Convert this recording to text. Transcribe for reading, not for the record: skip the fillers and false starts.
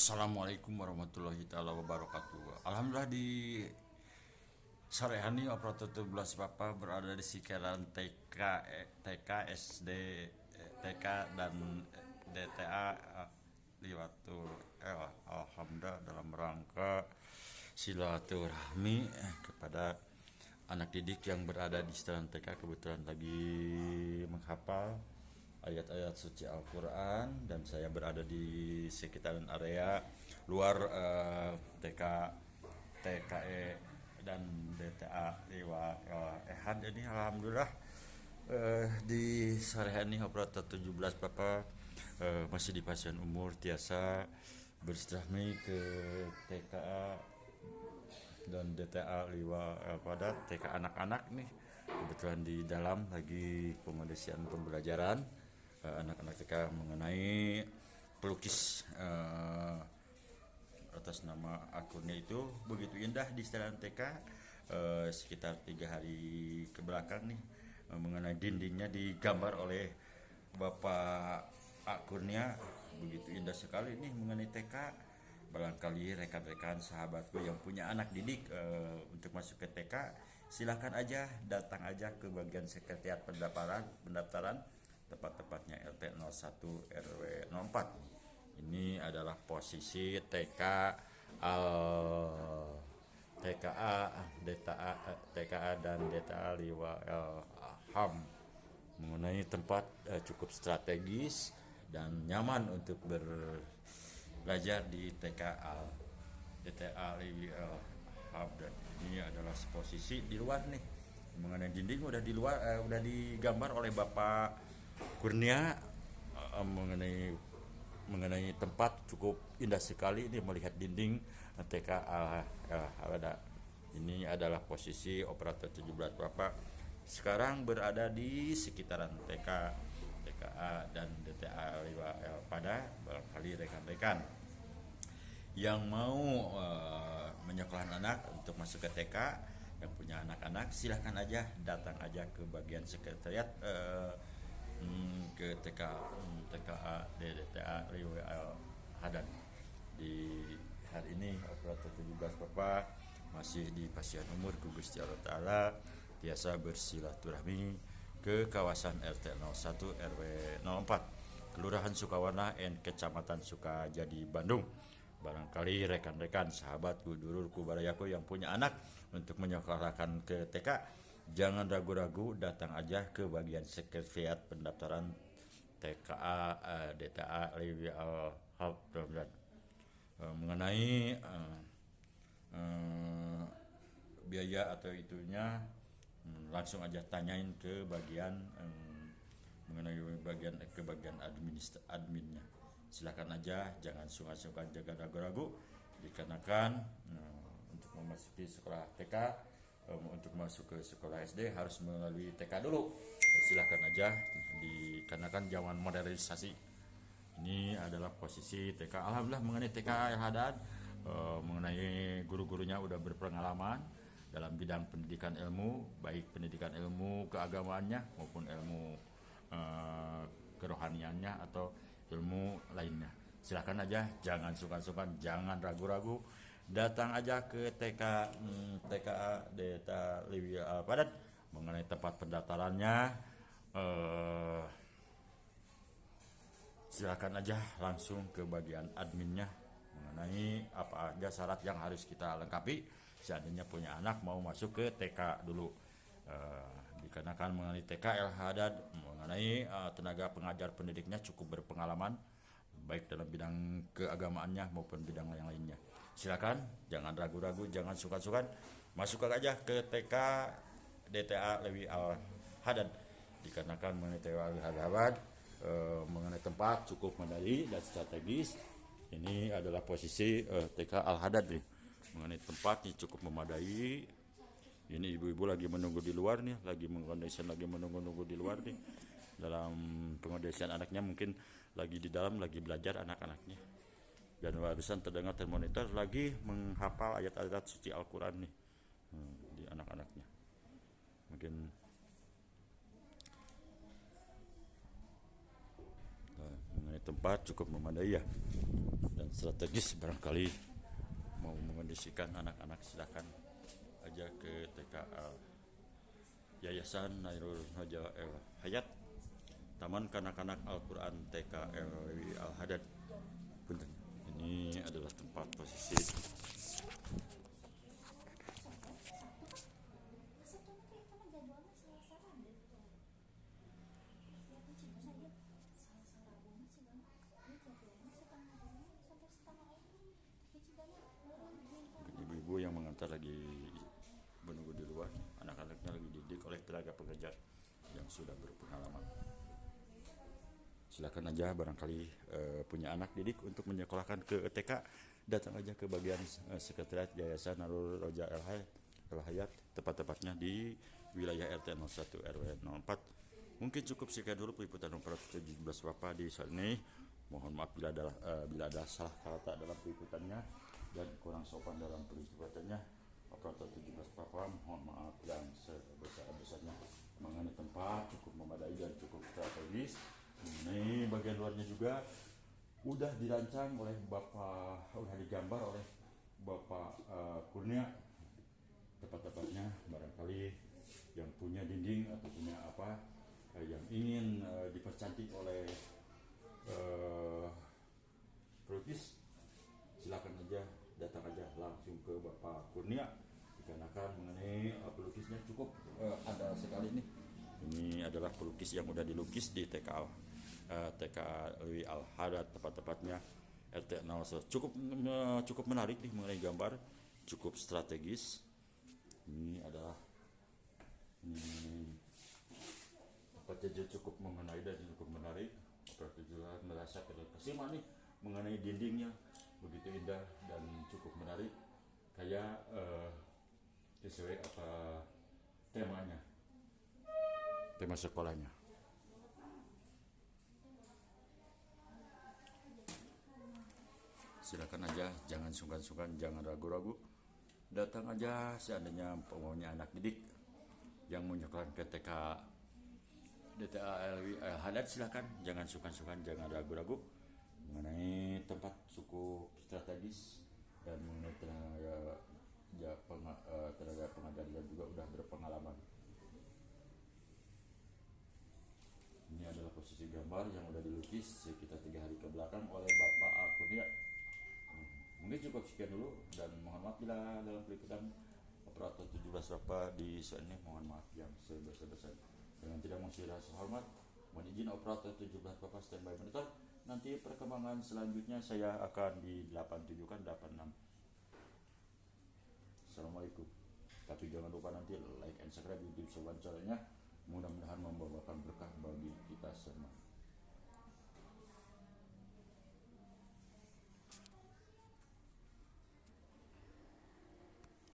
Assalamualaikum warahmatullahi taala wabarakatuh. Alhamdulillah di sore hari Opera 17 Bapak berada di sekitaran TK, SD, TK dan DTA Liwatul Alhamdulillah dalam rangka silaturahmi kepada anak didik yang berada di sekitaran TK kebetulan lagi menghafal ayat-ayat suci Al-Quran dan saya berada di sekitaran area luar TK, TKE dan DTA Liwa Ehad ini alhamdulillah di sore hari ini operator 17 Bapak masih di pasien umur tiasa bersilaturahmi ke TKA dan DTA Liwa pada TK anak-anak nih kebetulan di dalam lagi pengondisian pembelajaran anak-anak TK mengenai pelukis atas nama akunnya itu begitu indah di setelan TK sekitar 3 hari ke belakang nih mengenai dindingnya digambar oleh Bapak akunnya begitu indah sekali nih mengenai TK. Barangkali rekan-rekan sahabatku yang punya anak didik untuk masuk ke TK silahkan aja datang aja ke bagian sekretariat pendaftaran tepat-tepatnya RT 01 RW 04. Ini adalah posisi TK TKA DTA TKA dan DTA Liwa HAM mengenai tempat cukup strategis dan nyaman untuk belajar di TKA DTA Liwa HAM. Dan ini adalah posisi di luar nih mengenai dinding udah di luar udah digambar oleh Bapak Kurnia mengenai tempat cukup indah sekali ini melihat dinding TK ada. Ini adalah posisi operator 17 Bapak sekarang berada di sekitaran TK, TKA dan DTA pada barangkali rekan-rekan yang mau menyekolahkan anak untuk masuk ke TK yang punya anak-anak silahkan aja datang aja ke bagian sekretariat ke TKA DDTA Riwal Hadan. Di hari ini operator 17 Bapak masih di pasien umur Gugus Allah Ta'ala biasa bersilaturahmi ke kawasan RT 01 RW 04 Kelurahan Sukawarna Kecamatan Sukajadi Bandung. Barangkali rekan-rekan sahabatku dulurku barayaku yang punya anak untuk menyekolahkan ke TK jangan ragu-ragu datang aja ke bagian sekretariat pendaftaran TKA DTA Lewi Al mengenai biaya atau itunya langsung aja tanyain ke bagian mengenai bagian adminnya. Silakan aja jangan sungkan-sungkan jangan ragu-ragu dikarenakan untuk memasuki sekolah TK untuk masuk ke sekolah SD harus melalui TK dulu. Silakan aja dikarenakan zaman modernisasi. Ini adalah posisi TK. Alhamdulillah mengenai TK yang Haddad mengenai guru-gurunya udah berpengalaman dalam bidang pendidikan ilmu, baik pendidikan ilmu keagamaannya maupun ilmu kerohaniannya atau ilmu lainnya. Silakan aja jangan sungkan-sungkan, jangan ragu-ragu. Datang aja ke TKA Deta Liwi Padat mengenai tempat pendaftarannya. Silakan aja langsung ke bagian adminnya mengenai apa aja syarat yang harus kita lengkapi seandainya punya anak mau masuk ke TK dulu. Dikarenakan mengenai TK El Hadad mengenai tenaga pengajar pendidiknya cukup berpengalaman baik dalam bidang keagamaannya maupun bidang yang lainnya. Silakan jangan ragu-ragu, jangan sukan-sukan masuk aja ke TK DTA Lewi Al Hadad dikarenakan mengenai TK Al Hadad mengenai tempat cukup memadai dan strategis. Ini adalah posisi TK Al Hadad nih mengenai tempat yang cukup memadai. Ini ibu-ibu lagi menunggu di luar nih, lagi menunggu di luar nih dalam pengondisian anaknya, mungkin lagi di dalam lagi belajar anak-anaknya. Dan barusan terdengar termonitor lagi menghafal ayat-ayat suci Al-Quran nih di anak-anaknya. Mungkin mengenai mengenai tempat cukup memadai ya, dan strategis. Barangkali mau mengondisikan anak-anak silakan aja ke TK Yayasan Nairul Hoja El Hayat, Taman Kanak-kanak Al-Quran TK LWI Al-Hadad. Punten. Ini adalah tempat posisi ibu-ibu yang mengantar lagi menunggu di luar, anak-anaknya lagi dididik oleh tenaga pengajar yang sudah berpengalaman. Silakan aja barangkali punya anak didik untuk menyekolahkan ke TK, datang aja ke bagian sekretariat Yayasan Nairul Hoja El Hayat, tepat-tepatnya di wilayah RT 01 RW 04. Mungkin cukup sekian dulu peliputan nomor 17 Bapak di saat ini. Mohon maaf bila ada salah kata dalam peliputannya dan kurang sopan dalam peliputannya. Operator 17 Bapak mohon maaf yang sebesar-besarnya. Mengenai tempat cukup memadai dan cukup strategis. Ini bagian luarnya juga udah dirancang oleh Bapak, udah digambar oleh Bapak Kurnia. Tepat-tepatnya barangkali yang punya dinding atau punya apa yang ingin dipercantik oleh pelukis, silakan aja datang aja langsung ke Bapak Kurnia, dikarenakan mengenai pelukisnya cukup ada sekali nih. Ini adalah pelukis yang udah dilukis di TK LWI Al-Hadad, tepat-tepatnya RT 01. Cukup menarik nih mengenai gambar, cukup strategis. Ini adalah tempatnya cukup mengenai dan cukup menarik. Operator juga merasa terkesima nih mengenai dindingnya, begitu indah dan cukup menarik, kayak sesuai apa temanya, tema sekolahnya. Silakan aja, jangan sungkan-sungkan, jangan ragu-ragu, datang aja seandainya punya anak didik yang menyekolahkan ke TK DTA LWI Al-Hadad, silakan, jangan sungkan-sungkan, jangan ragu-ragu. Mengenai tempat cukup strategis dan mengenai tenaga pengajar juga udah berpengalaman. Ini adalah posisi gambar yang udah dilukis sekitar 3 hari ke belakang oleh Bapak Kurnia. Mungkin cukup sekian dulu dan mohon maaf bila dalam peliputan operator 17 Bapak di sini, mohon maaf yang sebesar-besarnya. Dengan tidak mengurangi rasa hormat, mohon izin operator 17 Bapak standby monitor. Nanti perkembangan selanjutnya saya akan di 87 kan 86. Assalamualaikum. Tapi jangan lupa nanti like and subscribe YouTube Sobat channelnya. Mudah-mudahan membawakan